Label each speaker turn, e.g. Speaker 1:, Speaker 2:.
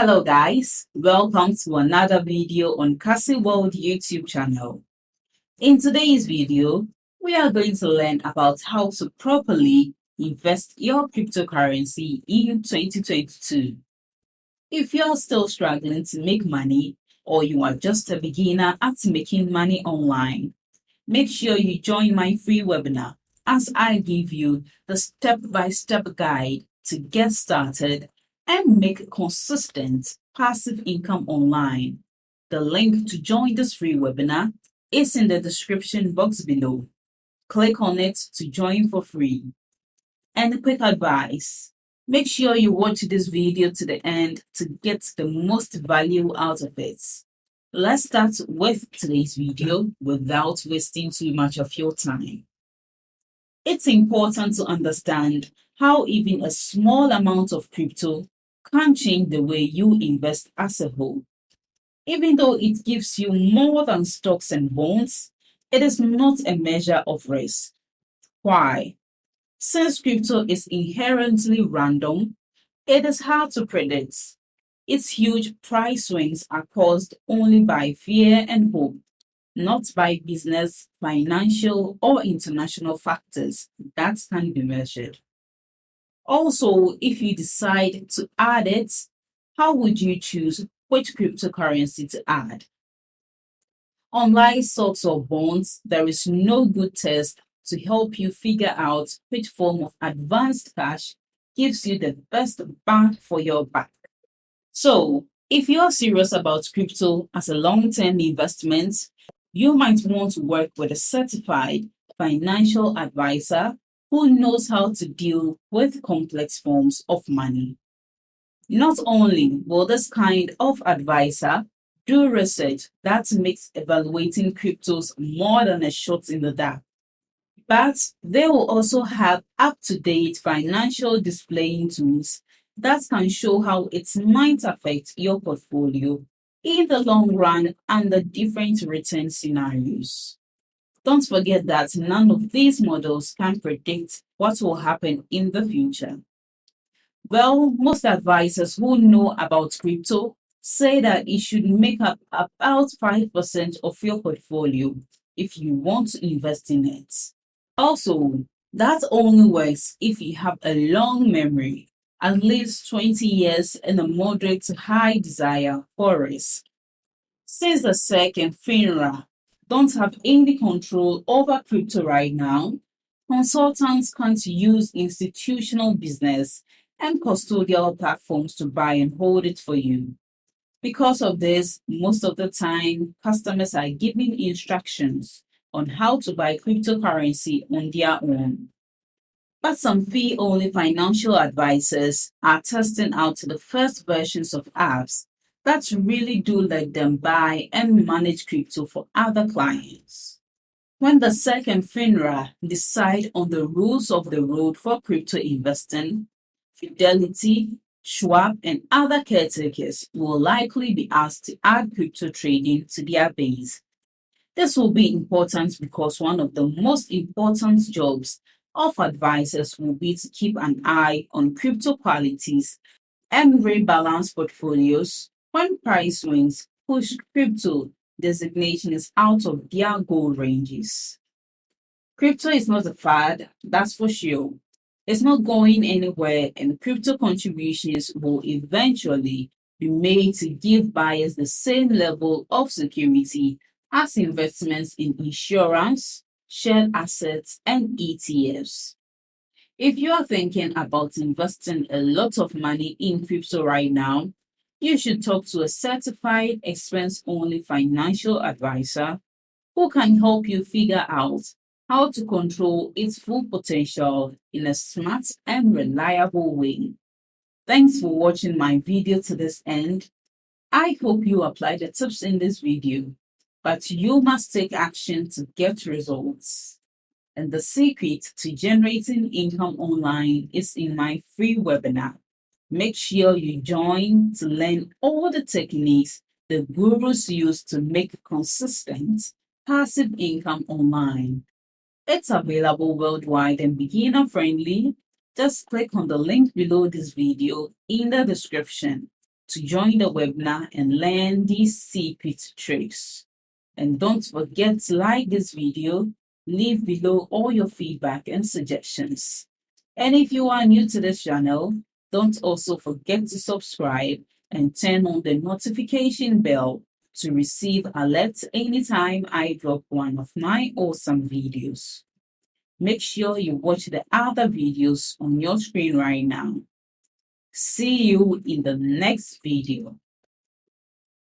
Speaker 1: Hello guys, welcome to another video on Cassy World YouTube channel. In today's video, we are going to learn about how to properly invest your cryptocurrency in 2022. If you're still struggling to make money or you are just a beginner at making money online, make sure you join my free webinar as I give you the step-by-step guide to get started and make consistent passive income online. The link to join this free webinar is in the description box below. Click on it to join for free. And a quick advice, make sure you watch this video to the end to get the most value out of it. Let's start with today's video without wasting too much of your time. It's important to understand how even a small amount of crypto can change the way you invest as a whole. Even though it gives you more than stocks and bonds, it is not a measure of risk. Why? Since crypto is inherently random, it is hard to predict. Its huge price swings are caused only by fear and hope, not by business, financial, or international factors that can be measured. Also, if you decide to add it, how would you choose which cryptocurrency to add? Unlike stocks or bonds, there is no good test to help you figure out which form of advanced cash gives you the best bang for your buck. So, if you're serious about crypto as a long-term investment, you might want to work with a certified financial advisor who knows how to deal with complex forms of money. Not only will this kind of advisor do research that makes evaluating cryptos more than a shot in the dark, but they will also have up-to-date financial displaying tools that can show how it might affect your portfolio in the long run under different return scenarios. Don't forget that none of these models can predict what will happen in the future. Well, most advisors who know about crypto say that it should make up about 5% of your portfolio if you want to invest in it. Also, that only works if you have a long memory, at least 20 years, and a moderate to high desire for risk. Since the SEC and FINRA don't have any control over crypto right now, consultants can't use institutional business and custodial platforms to buy and hold it for you. Because of this, most of the time, customers are given instructions on how to buy cryptocurrency on their own. But some fee-only financial advisors are testing out the first versions of apps that really do let them buy and manage crypto for other clients. When the SEC and FINRA decide on the rules of the road for crypto investing, Fidelity, Schwab, and other caretakers will likely be asked to add crypto trading to their base. This will be important because one of the most important jobs of advisors will be to keep an eye on crypto qualities and rebalance portfolios when price swings push crypto designations out of their goal ranges. Crypto is not a fad, that's for sure. It's not going anywhere, and crypto contributions will eventually be made to give buyers the same level of security as investments in insurance, shared assets, and ETFs. If you are thinking about investing a lot of money in crypto right now, you should talk to a certified expense-only financial advisor who can help you figure out how to control its full potential in a smart and reliable way. Thanks for watching my video to this end. I hope you apply the tips in this video, but you must take action to get results. And the secret to generating income online is in my free webinar. Make sure you join to learn all the techniques the gurus use to make consistent passive income online. It's available worldwide and beginner friendly. Just click on the link below this video in the description to join the webinar and learn these secret tricks. And don't forget to like this video, leave below all your feedback and suggestions. And if you are new to this channel, don't also forget to subscribe and turn on the notification bell to receive alerts anytime I drop one of my awesome videos. Make sure you watch the other videos on your screen right now. See you in the next video.